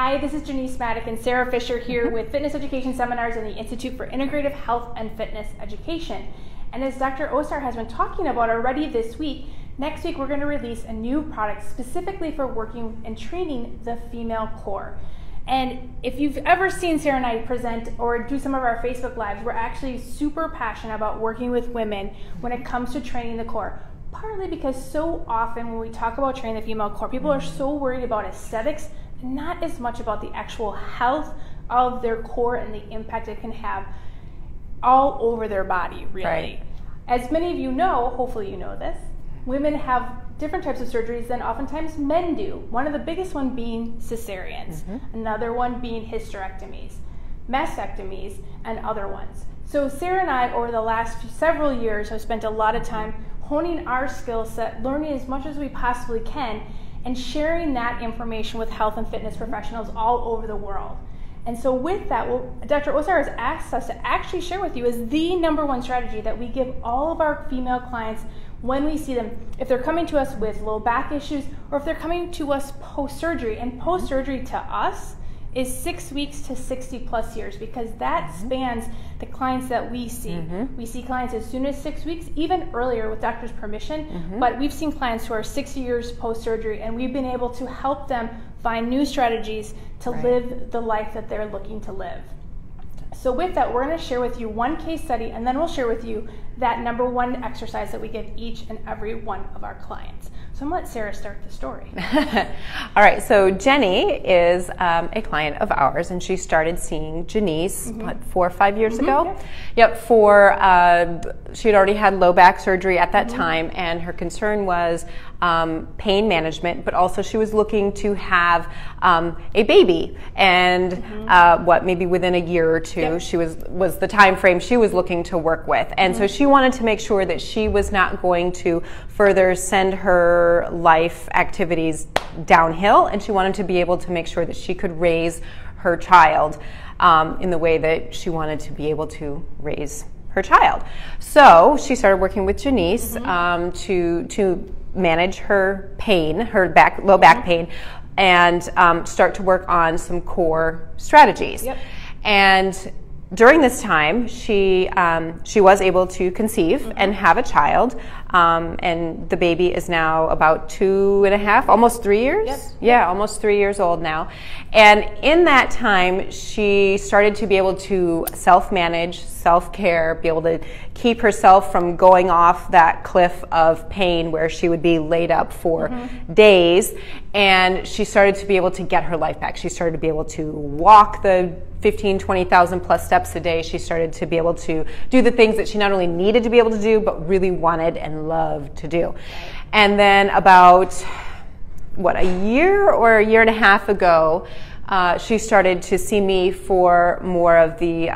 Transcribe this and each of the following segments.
Hi, this is Janice Maddock and Sarah Fisher here with Fitness Education Seminars in the Institute for Integrative Health and Fitness Education. And as Dr. Osar has been talking about already this week, next week we're going to release a new product specifically for working and training the female core. And if you've ever seen Sarah and I present or do some of our Facebook Lives, we're actually super passionate about working with women when it comes to training the core. Partly because so often when we talk about training the female core, people are so worried about aesthetics, not as much about the actual health of their core and the impact it can have all over their body, really. Right. As many of you know, hopefully you know this, women have different types of surgeries than oftentimes men do. One of the biggest one being cesareans, another one being hysterectomies, mastectomies, and other ones. So Sarah and I, over the last several years, have spent a lot of time honing our skill set, learning as much as we possibly can, and sharing that information with health and fitness professionals all over the world. And so with that, Dr. Osar has asked us to actually share with you is the #1 strategy that we give all of our female clients when we see them, if they're coming to us with low back issues or if they're coming to us post-surgery. And post-surgery to us is 6 weeks to 60 plus years, because that spans the clients that we see. We see clients as soon as 6 weeks, even earlier with doctor's permission, but we've seen clients who are 6 years post-surgery, and we've been able to help them find new strategies to live the life that they're looking to live. So with that, we're going to share with you one case study, and then we'll share with you that #1 exercise that we give each and every one of our clients. So I'm going to let Sarah start the story. All right, so Jenny is a client of ours, and she started seeing Janice, what, 4 or 5 years ago? Yep, she had already had low back surgery at that time, and her concern was pain management, but also she was looking to have a baby, and maybe within a year or two, she was the time frame she was looking to work with. And so she wanted to make sure that she was not going to further send her life activities downhill, and she wanted to be able to make sure that she could raise her child in the way that she wanted to be able to raise her child. So she started working with Janice to manage her pain, her low back pain, and start to work on some core strategies. And during this time, she was able to conceive and have a child, and the baby is now about 2.5, almost 3 years. Yeah, almost 3 years old now. And in that time, she started to be able to self-manage, self-care, be able to keep herself from going off that cliff of pain where she would be laid up for days. And she started to be able to get her life back. She started to be able to walk the 15,000, 20,000 plus steps a day. She started to be able to do the things that she not only needed to be able to do, but really wanted and loved to do. And then about, a year or a year and a half ago, she started to see me for more of the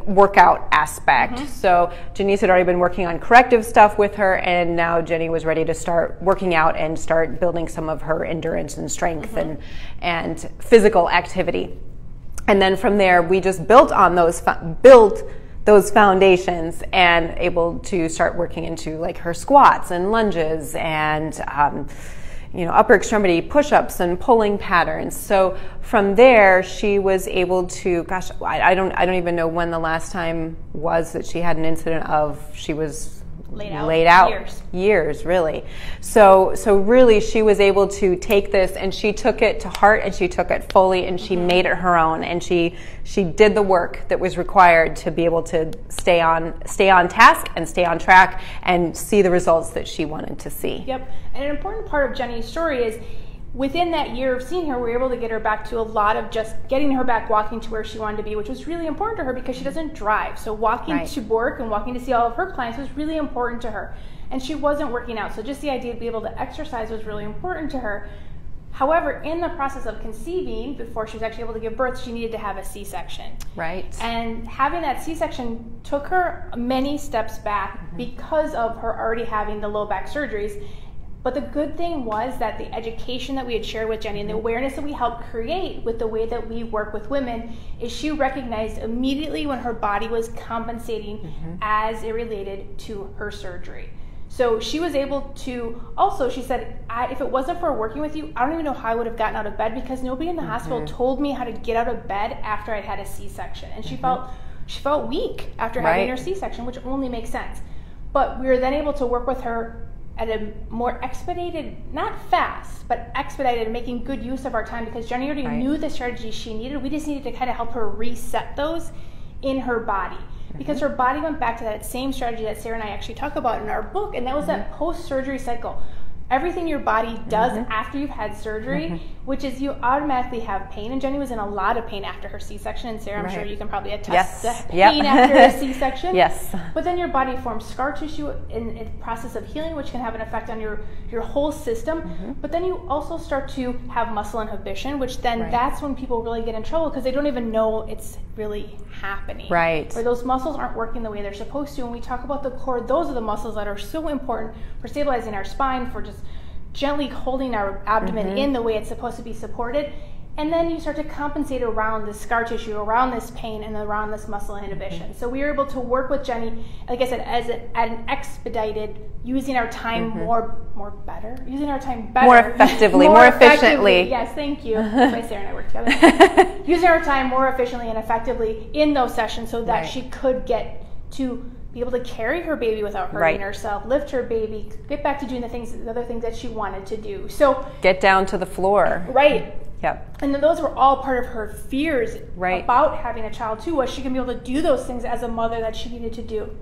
workout aspect. So Janice had already been working on corrective stuff with her, and now Jenny was ready to start working out and start building some of her endurance and strength and physical activity. And then from there, we just built on those foundations and able to start working into like her squats and lunges and upper extremity push-ups and pulling patterns. So from there, she was able to, I don't even know when the last time was that she had an incident of she was laid out. Years, really. So really, she was able to take this, and she took it to heart, and she took it fully, and she made it her own, and she did the work that was required to be able to stay on task and stay on track and see the results that she wanted to see. Yep. And an important part of Jenny's story is, within that year of seeing her, we were able to get her back to a lot of just getting her back walking to where she wanted to be, which was really important to her because she doesn't drive. So walking to work and walking to see all of her clients was really important to her. And she wasn't working out. So just the idea to be able to exercise was really important to her. However, in the process of conceiving, before she was actually able to give birth, she needed to have a C-section. Right. And having that C-section took her many steps back because of her already having the low back surgeries. But the good thing was that the education that we had shared with Jenny and the awareness that we helped create with the way that we work with women is she recognized immediately when her body was compensating as it related to her surgery. So she was able to also, she said, if it wasn't for working with you, I don't even know how I would have gotten out of bed, because nobody in the hospital told me how to get out of bed after I had a C-section. And she felt weak after having her C-section, which only makes sense. But we were then able to work with her at a more expedited, not fast, but expedited, making good use of our time, because Jenny already knew the strategies she needed. We just needed to kind of help her reset those in her body. Because her body went back to that same strategy that Sarah and I actually talk about in our book, and that was that post-surgery cycle. Everything your body does after you've had surgery, which is you automatically have pain. And Jenny was in a lot of pain after her C-section, and Sarah, I'm sure you can probably attest to pain after a C-section. But then your body forms scar tissue in the process of healing, which can have an effect on your whole system. But then you also start to have muscle inhibition, which then that's when people really get in trouble, because they don't even know it's really happening. Or those muscles aren't working the way they're supposed to. When we talk about the core, those are the muscles that are so important for stabilizing our spine, for just gently holding our abdomen in the way it's supposed to be supported. And then you start to compensate around this scar tissue, around this pain, and around this muscle inhibition. So we were able to work with Jenny, like I said, at an expedited, using our time using our time better. More effectively, more efficiently. Yes, thank you. That's why Sarah and I work together. Using our time more efficiently and effectively in those sessions, so that she could get to be able to carry her baby without hurting herself, lift her baby, get back to doing the other things that she wanted to do. So get down to the floor. And then those were all part of her fears about having a child too, was she can be able to do those things as a mother that she needed to do.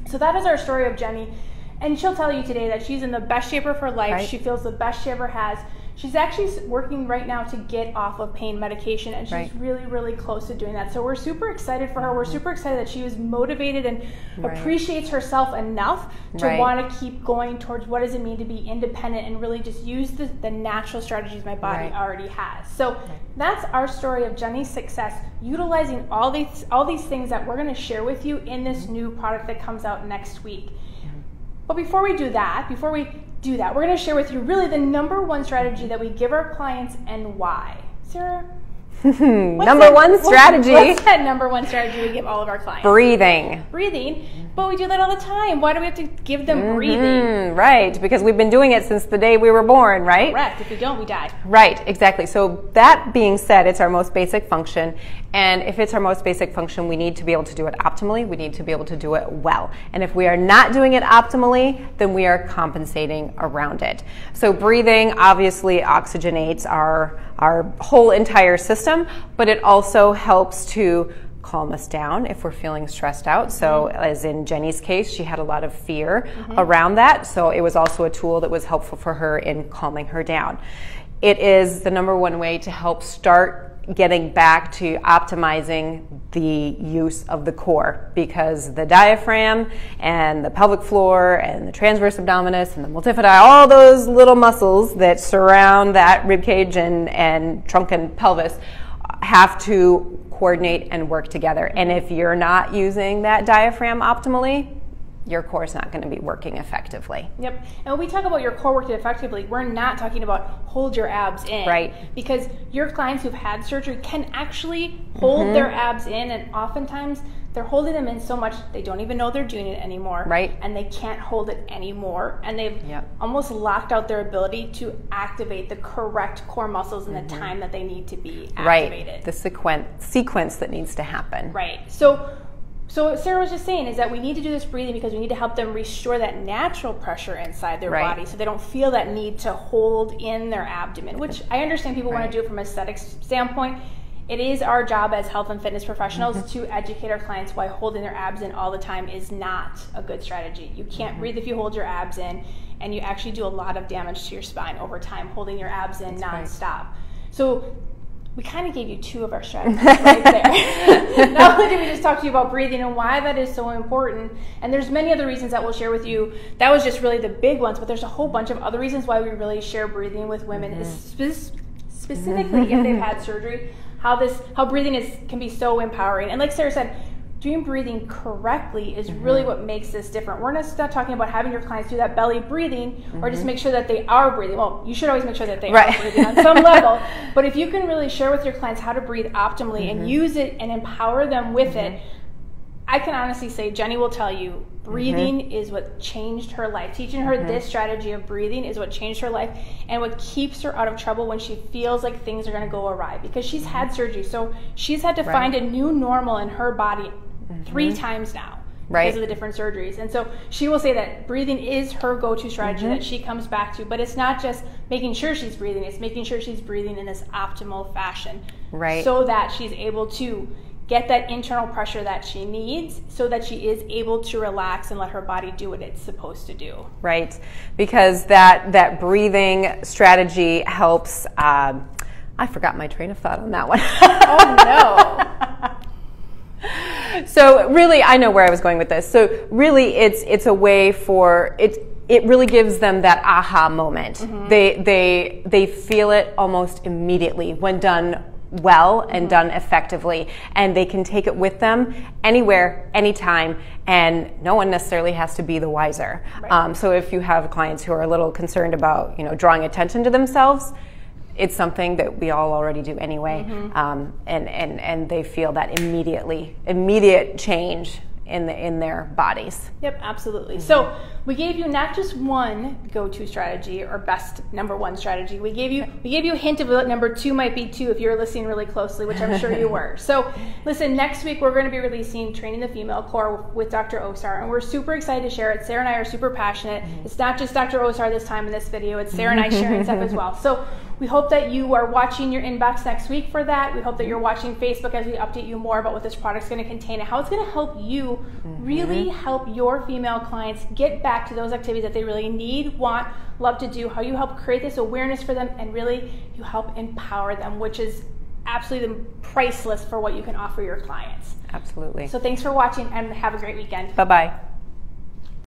So that is our story of Jenny. And she'll tell you today that she's in the best shape of her life. She feels the best she ever has. She's actually working right now to get off of pain medication, and she's really, really close to doing that. So we're super excited for her. We're super excited that she was motivated and appreciates herself enough to want to keep going towards what does it mean to be independent and really just use the natural strategies my body already has. So that's our story of Jenny's success, utilizing all these things that we're going to share with you in this new product that comes out next week. But before we do that, we're going to share with you really the number one strategy that we give our clients and why. Sarah? Number one strategy. What's that number one strategy we give all of our clients? Breathing. But we do that all the time. Why do we have to give them breathing? Right, because we've been doing it since the day we were born, right? Correct. If we don't, we die. Right, exactly. So that being said, it's our most basic function. And if it's our most basic function, we need to be able to do it optimally. We need to be able to do it well. And if we are not doing it optimally, then we are compensating around it. So breathing obviously oxygenates our whole entire system, but it also helps to calm us down if we're feeling stressed out. So as in Jenny's case, she had a lot of fear around that. So it was also a tool that was helpful for her in calming her down. It is the number one way to help start getting back to optimizing the use of the core, because the diaphragm and the pelvic floor and the transverse abdominis and the multifidi, all those little muscles that surround that rib cage and trunk and pelvis have to coordinate and work together. And if you're not using that diaphragm optimally, your core is not going to be working effectively. And when we talk about your core working effectively, we're not talking about hold your abs in. Because your clients who've had surgery can actually hold their abs in, and oftentimes they're holding them in so much they don't even know they're doing it anymore. And they can't hold it anymore. And they've almost locked out their ability to activate the correct core muscles in the time that they need to be activated. The sequence that needs to happen. So what Sarah was just saying is that we need to do this breathing because we need to help them restore that natural pressure inside their body, so they don't feel that need to hold in their abdomen, which I understand people want to do it from an aesthetics standpoint. It is our job as health and fitness professionals to educate our clients why holding their abs in all the time is not a good strategy. You can't breathe if you hold your abs in, and you actually do a lot of damage to your spine over time holding your abs in nonstop. So we kind of gave you two of our strategies right there. Not only did we just talk to you about breathing and why that is so important, and there's many other reasons that we'll share with you. That was just really the big ones, but there's a whole bunch of other reasons why we really share breathing with women, specifically if they've had surgery, how breathing can be so empowering. And like Sarah said, doing breathing correctly is really what makes this different. We're not talking about having your clients do that belly breathing or just make sure that they are breathing. Well, you should always make sure that they are breathing on some level. But if you can really share with your clients how to breathe optimally and use it and empower them with it, I can honestly say Jenny will tell you Breathing is what changed her life. Teaching her this strategy of breathing is what changed her life and what keeps her out of trouble when she feels like things are going to go awry, because she's had surgery. So she's had to find a new normal in her body 3 times now because of the different surgeries. And so she will say that breathing is her go-to strategy that she comes back to. But it's not just making sure she's breathing. It's making sure she's breathing in this optimal fashion so that she's able to get that internal pressure that she needs so that she is able to relax and let her body do what it's supposed to do. Right, because that breathing strategy helps, I forgot my train of thought on that one. Oh no. So really, I know where I was going with this. So really it's a way for, it really gives them that aha moment. They feel it almost immediately when done well and done effectively, and they can take it with them anywhere, anytime, and no one necessarily has to be the wiser. So if you have clients who are a little concerned about, drawing attention to themselves, it's something that we all already do anyway, and they feel that immediate change in their bodies. Yep, absolutely. So we gave you not just one go-to strategy or best number 1 strategy. We gave you a hint of what number 2 might be too if you were listening really closely, which I'm sure you were. So listen, next week we're going to be releasing Training the Female Core with Dr. Osar, and we're super excited to share it. Sarah and I are super passionate. It's not just Dr. Osar this time in this video. It's Sarah and I sharing stuff as well. So we hope that you are watching your inbox next week for that. We hope that you're watching Facebook as we update you more about what this product's going to contain and how it's going to help you really help your female clients get back to those activities that they really need, want, love to do, how you help create this awareness for them, and really you help empower them, which is absolutely priceless for what you can offer your clients. Absolutely. So thanks for watching and have a great weekend. Bye-bye.